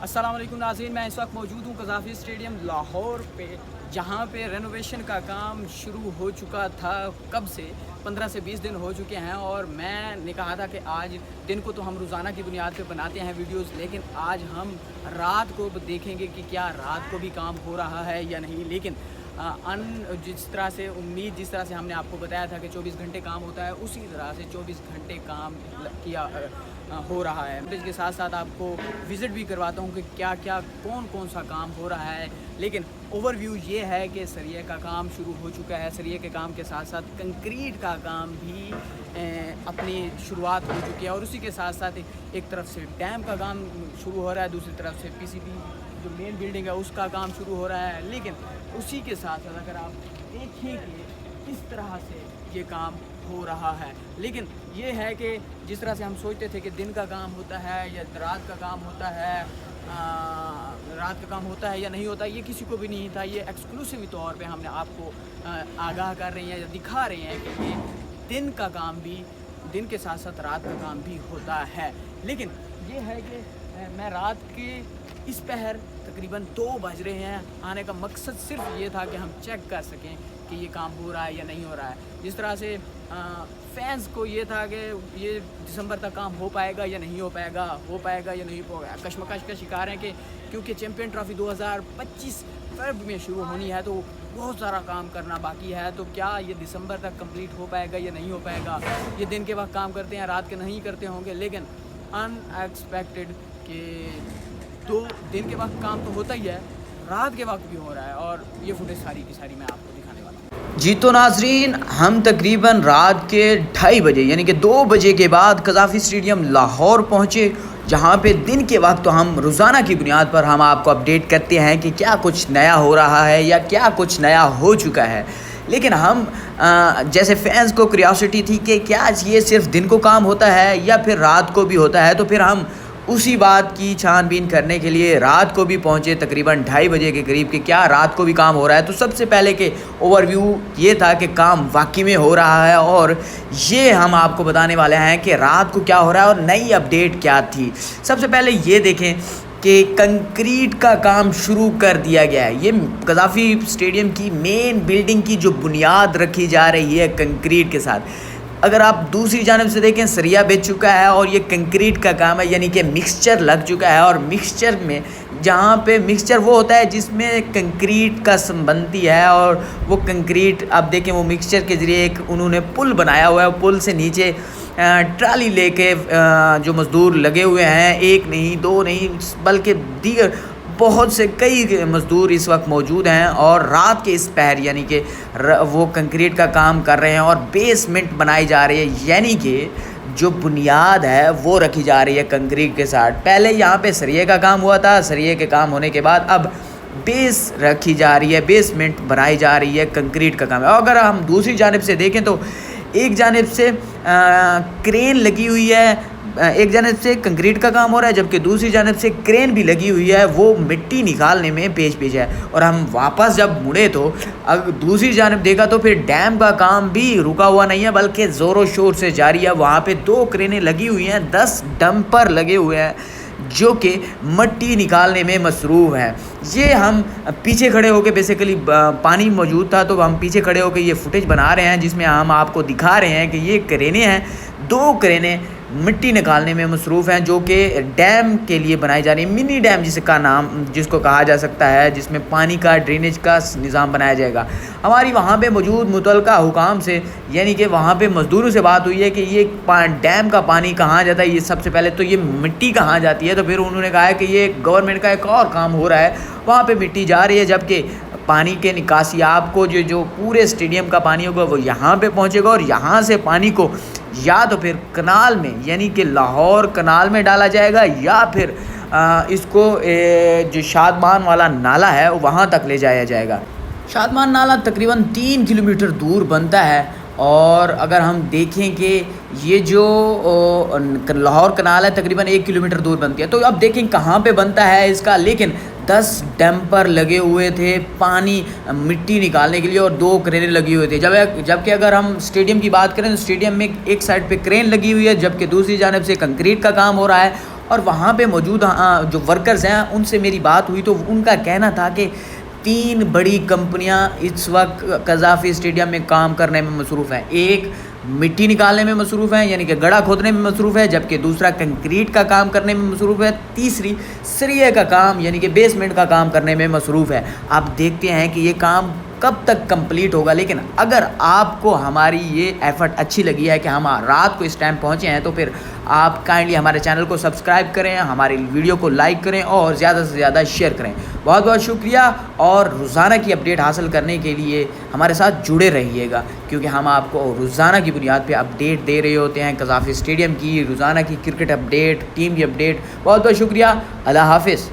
अस्सलाम वालेकुम नाज़रीन, मैं इस वक्त मौजूद हूँ कज़ाफ़ी स्टेडियम लाहौर पे, जहाँ पे रेनोवेशन का काम शुरू हो चुका था। कब से 15 से 20 दिन हो चुके हैं और मैंने कहा था कि आज दिन को तो हम रोज़ाना की बुनियाद पे बनाते हैं वीडियोस, लेकिन आज हम रात को देखेंगे कि क्या रात को भी काम हो रहा है या नहीं। लेकिन जिस तरह से उम्मीद, जिस तरह से हमने आपको बताया था कि 24 घंटे काम होता है, उसी तरह से 24 घंटे काम किया हो रहा है। इसके साथ साथ आपको विज़िट भी करवाता हूँ कि क्या क्या कौन कौन सा काम हो रहा है। लेकिन ओवरव्यू ये है कि सरिये का काम शुरू हो चुका है। सरिये के काम के साथ साथ कंक्रीट का काम भी अपनी शुरुआत हो चुकी है और उसी के साथ साथ एक तरफ से डैम का काम शुरू हो रहा है, दूसरी तरफ से पीसीबी जो मेन बिल्डिंग है उसका काम शुरू हो रहा है। लेकिन उसी के साथ साथ अगर आप देखें कि इस तरह से ये काम हो रहा है, लेकिन ये है कि जिस तरह से हम सोचते थे कि दिन का काम होता है या रात का काम होता है, रात का काम होता है या नहीं होता, ये किसी को भी नहीं था। ये एक्सक्लूसिव तौर पे हमने आपको आगाह कर रहे हैं या दिखा रहे हैं कि ये दिन का काम भी, दिन के साथ साथ रात का काम भी होता है। लेकिन ये है कि मैं रात के इस पहर तकरीबन 2 बज रहे हैं, आने का मकसद सिर्फ ये था कि हम चेक कर सकें कि ये काम हो रहा है या नहीं हो रहा है। जिस तरह से फैंस को ये था कि ये दिसंबर तक काम हो पाएगा या नहीं हो पाएगा या नहीं हो पाएगा, कशमकश का शिकार हैं कि क्योंकि चैम्पियन ट्रॉफी 2025 फरवरी में शुरू होनी है, तो बहुत सारा काम करना बाकी है। तो क्या ये दिसंबर तक कंप्लीट हो पाएगा या नहीं हो पाएगा। ये दिन के वक्त काम करते हैं, रात के नहीं करते होंगे, लेकिन अनएक्सपेक्टेड कि तो दिन के वक्त काम तो होता ही है, रात के वक्त भी हो रहा है और ये फुटेज सारी की सारी मैं आपको दिखाने वाला हूँ। जी तो नाजरीन, हम तकरीबन रात के 2:30 बजे यानी कि 2 बजे के बाद कज़ाफ़ी स्टेडियम लाहौर पहुँचे, जहाँ पे दिन के वक्त तो हम रोज़ाना की बुनियाद पर हम आपको अपडेट करते हैं कि क्या कुछ नया हो रहा है या क्या कुछ नया हो चुका है। लेकिन हम जैसे फैंस को क्यूरियोसिटी थी कि क्या ये सिर्फ दिन को काम होता है या फिर रात को भी होता है, तो फिर हम उसी बात की छानबीन करने के लिए रात को भी पहुंचे तकरीबन 2:30 बजे के करीब कि क्या रात को भी काम हो रहा है। तो सबसे पहले के ओवरव्यू ये था कि काम वाकई में हो रहा है और ये हम आपको बताने वाले हैं कि रात को क्या हो रहा है और नई अपडेट क्या थी। सबसे पहले ये देखें कि कंक्रीट का काम शुरू कर दिया गया है। ये कज़ाफ़ी स्टेडियम की मेन बिल्डिंग की जो बुनियाद रखी जा रही है कंक्रीट के साथ। अगर आप दूसरी जानब से देखें, सरिया बिछ चुका है और ये कंक्रीट का काम है, यानी कि मिक्सचर लग चुका है। और मिक्सचर में, जहाँ पे मिक्सचर वो होता है जिसमें कंक्रीट का संबंधी है, और वो कंक्रीट आप देखें वो मिक्सचर के ज़रिए एक उन्होंने पुल बनाया हुआ है। पुल से नीचे ट्राली लेके जो मज़दूर लगे हुए हैं, एक नहीं, 2 नहीं, बल्कि दीगर बहुत से कई मज़दूर इस वक्त मौजूद हैं और रात के इस पहर यानी कि वो कंक्रीट का काम कर रहे हैं और बेसमेंट बनाई जा रही है, यानी कि जो बुनियाद है वो रखी जा रही है कंक्रीट के साथ। पहले यहाँ पे सरिये का काम हुआ था, सरिये के काम होने के बाद अब बेस रखी जा रही है, बेसमेंट बनाई जा रही है, कंक्रीट का काम है। और अगर हम दूसरी जानिब से देखें तो एक जानिब से क्रेन लगी हुई है, एक जानिब से कंक्रीट का काम हो रहा है, जबकि दूसरी जानिब से क्रेन भी लगी हुई है, वो मिट्टी निकालने में पेश है। और हम वापस जब मुड़े तो अगर दूसरी जानिब देखा तो फिर डैम का काम भी रुका हुआ नहीं है, बल्कि ज़ोरों शोर से जारी है। वहाँ पे 2 क्रेनें लगी हुई हैं, 10 डंपर लगे हुए हैं जो कि मिट्टी निकालने में मसरूफ़ हैं। ये हम पीछे खड़े होकर, बेसिकली पानी मौजूद था तो हम पीछे खड़े होकर ये फुटेज बना रहे हैं, जिसमें हम आपको दिखा रहे हैं कि ये क्रेनें हैं, 2 क्रेनें मिट्टी निकालने में मसरूफ़ हैं, जो कि डैम के लिए बनाई जा रही है। मिनी डैम जिसको कहा जा सकता है, जिसमें पानी का ड्रेनेज का निज़ाम बनाया जाएगा। हमारी वहाँ पे मौजूद मुतल्लिका हुकाम से, यानी कि वहाँ पे मज़दूरों से बात हुई है कि ये डैम का पानी कहाँ जाता है, ये सबसे पहले तो ये मिट्टी कहाँ जाती है। तो फिर उन्होंने कहा है कि ये गवर्नमेंट का एक और काम हो रहा है, वहाँ पर मिट्टी जा रही है, जबकि पानी के निकासी आपको जो पूरे स्टेडियम का पानी होगा वो यहाँ पे पहुँचेगा और यहाँ से पानी को या तो फिर कनाल में, यानी कि लाहौर कनाल में डाला जाएगा, या फिर इसको जो शादमान वाला नाला है वहाँ तक ले जाया जाएगा। शादमान नाला तकरीबन 3 किलोमीटर दूर बनता है और अगर हम देखें कि ये जो लाहौर कनाल है तकरीबन 1 किलोमीटर दूर बनती है। तो अब देखें कहाँ पे बनता है इसका, लेकिन 10 डंपर लगे हुए थे पानी मिट्टी निकालने के लिए और 2 क्रेनें लगी हुई थी। जबकि अगर हम स्टेडियम की बात करें तो स्टेडियम में एक साइड पे क्रेन लगी हुई है, जबकि दूसरी जानब से कंक्रीट का काम हो रहा है اور وہاں پہ موجود جو ورکرز ہیں ان سے میری بات ہوئی تو ان کا کہنا تھا کہ 3 بڑی کمپنیاں اس وقت قذافی اسٹیڈیم میں کام کرنے میں مصروف ہیں. ایک مٹی نکالنے میں مصروف ہیں یعنی کہ گڑھا کھودنے میں مصروف ہے، جبکہ دوسرا کنکریٹ کا کام کرنے میں مصروف ہے، تیسری سریے کا کام یعنی کہ بیسمنٹ کا کام کرنے میں مصروف ہے. آپ دیکھتے ہیں کہ یہ کام کب تک کمپلیٹ ہوگا. لیکن اگر آپ کو ہماری یہ ایفرٹ اچھی لگی ہے کہ ہم رات کو اس ٹائم پہنچے ہیں تو پھر آپ کائنڈلی ہمارے چینل کو سبسکرائب کریں، ہماری ویڈیو کو لائک کریں اور زیادہ سے زیادہ شیئر کریں. بہت بہت شکریہ، اور روزانہ کی اپڈیٹ حاصل کرنے کے لیے ہمارے ساتھ جڑے رہیے گا، کیونکہ ہم آپ کو روزانہ کی بنیاد پہ اپڈیٹ دے رہے ہوتے ہیں قذافی اسٹیڈیم کی، روزانہ کی کرکٹ اپڈیٹ، ٹیم کی اپڈیٹ. بہت بہت شکریہ، اللہ حافظ.